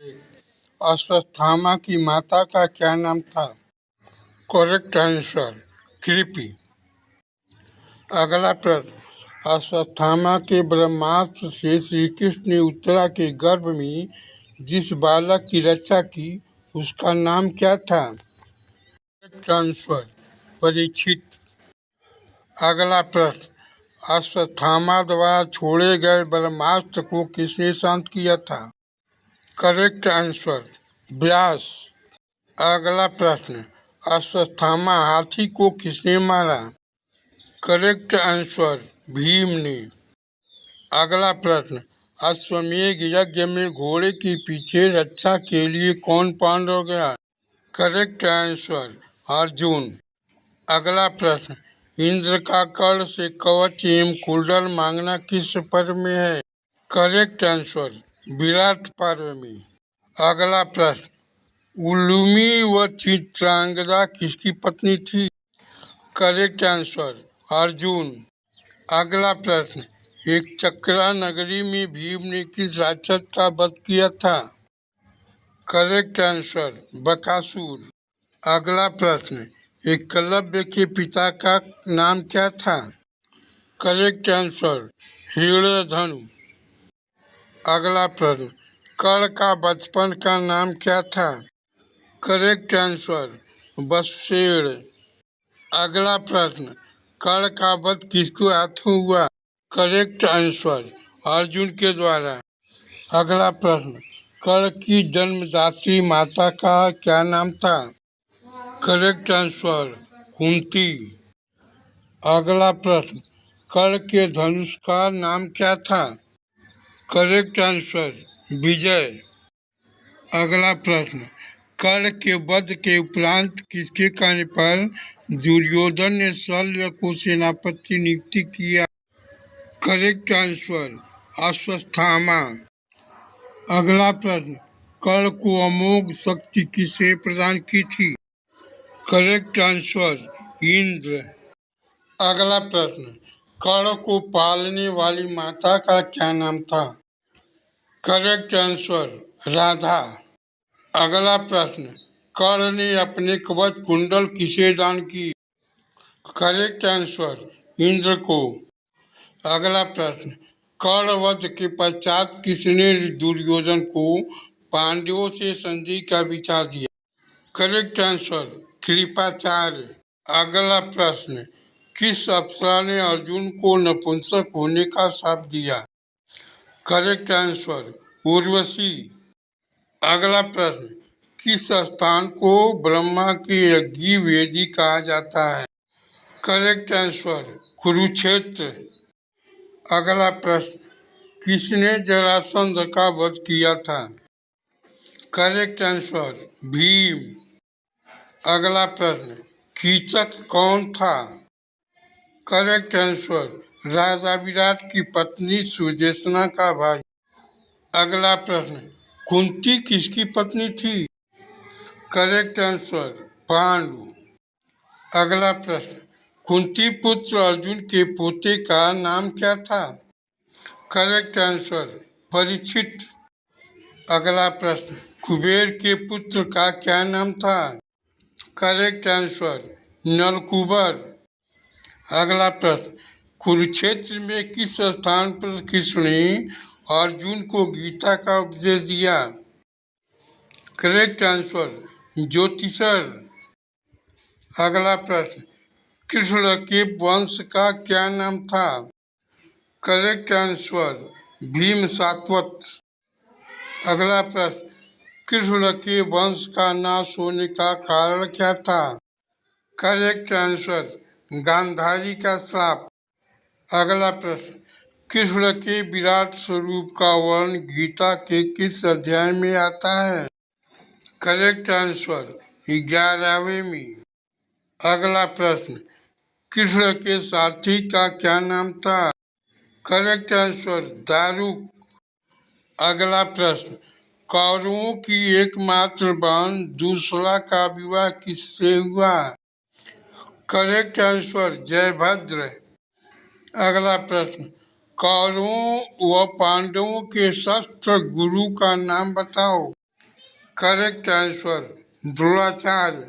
अश्वत्थामा की माता का क्या नाम था? Correct answer Kripi. अगला प्रश्न, अश्वत्थामा के ब्रह्मास्त्र से श्री कृष्ण ने उत्तरा के गर्भ में जिस बालक की रक्षा की उसका नाम क्या था? Correct answer Parikshit. अगला प्रश्न, अश्वत्थामा द्वारा छोड़े गए ब्रह्मास्त्र को किसने शांत किया था? करेक्ट आंसर व्यास। अगला प्रश्न, अश्वत्थामा हाथी को किसने मारा? करेक्ट आंसर भीम ने। अगला प्रश्न, अश्वमेध यज्ञ में घोड़े के पीछे रक्षा के लिए कौन पांडव गया? Correct answer Arjun. अगला प्रश्न, इंद्र का कर्ण से कवच एवं कुंडल मांगना किस पर्व में है? करेक्ट आंसर विराट पर्व में। अगला प्रश्न, उलूमी व चित्रांगदा किसकी पत्नी थी? Correct answer Arjun. अगला प्रश्न, एक चक्रा नगरी में भीम ने किस राक्षस का वध किया था? Correct answer Bakasura. अगला प्रश्न, एकलव्य के पिता का नाम क्या था? Correct answer Hiranyadhanu. अगला प्रश्न, कर्ण का बचपन का नाम क्या था? Correct answer Vatsen. अगला प्रश्न, कर्ण का वध किसके हाथों हुआ? करेक्ट आंसर अर्जुन के द्वारा। अगला प्रश्न, कर्ण की जन्मदात्री माता का क्या नाम था? Correct answer Kunti. अगला प्रश्न, कर्ण के धनुष का नाम क्या था? करेक्ट आंसर विजय। अगला प्रश्न, कर्ण के वध के उपरांत किसके कहने पर दुर्योधन ने शल्य को सेनापति नियुक्त किया? Correct answer Ashwatthama. अगला प्रश्न, कर्ण को अमोघ शक्ति किसने प्रदान की थी? Correct answer Indra. अगला प्रश्न, कर्ण को पालने वाली माता का क्या नाम था? Correct answer Radha. अगला प्रश्न, कर्ण ने अपने कवच कुंडल किसे दान की? करेक्ट आंसर इंद्र को। अगला प्रश्न, कर्ण वध के पश्चात किसने दुर्योधन को पांडवों से संधि का विचार दिया? Correct answer Kripacharya. अगला प्रश्न, किस अप्सरा ने अर्जुन को नपुंसक होने का शाप दिया? Correct answer Urvashi. अगला प्रश्न, किस स्थान को ब्रह्मा की यज्ञ वेदी कहा जाता है? Correct answer Kurukshetra. अगला प्रश्न, किसने जरासंध का वध किया था? Correct answer Bhim. अगला प्रश्न, कीचक कौन था? करेक्ट आंसर राजा विराट की पत्नी सुदेशना का भाई। अगला प्रश्न, कुंती किसकी पत्नी थी? Correct answer Pandu. अगला प्रश्न, कुंती पुत्र अर्जुन के पोते का नाम क्या था? Correct answer Parikshit. अगला प्रश्न, कुबेर के पुत्र का क्या नाम था? Correct answer Nalakubara. अगला प्रश्न, कुरुक्षेत्र में किस स्थान पर कृष्ण ने अर्जुन को गीता का उपदेश दिया? Correct answer Jyotisar. अगला प्रश्न, कृष्ण के वंश का क्या नाम था? Correct answer Bhim Satvat. अगला प्रश्न, कृष्ण के वंश का नाश होने का कारण क्या था? करेक्ट आंसर गांधारी का श्राप। अगला प्रश्न, कृष्ण के विराट स्वरूप का वर्णन गीता के किस अध्याय में आता है? करेक्ट आंसर 11वें में। अगला प्रश्न, कृष्ण के सारथी का क्या नाम था? Correct answer Daruk. अगला प्रश्न, कौरवों की एकमात्र बहन दूसरा का विवाह किससे हुआ? Correct answer Jayabhadra. अगला प्रश्न, कौरवों व पांडवों के शस्त्र गुरु का नाम बताओ। Correct answer Dronacharya.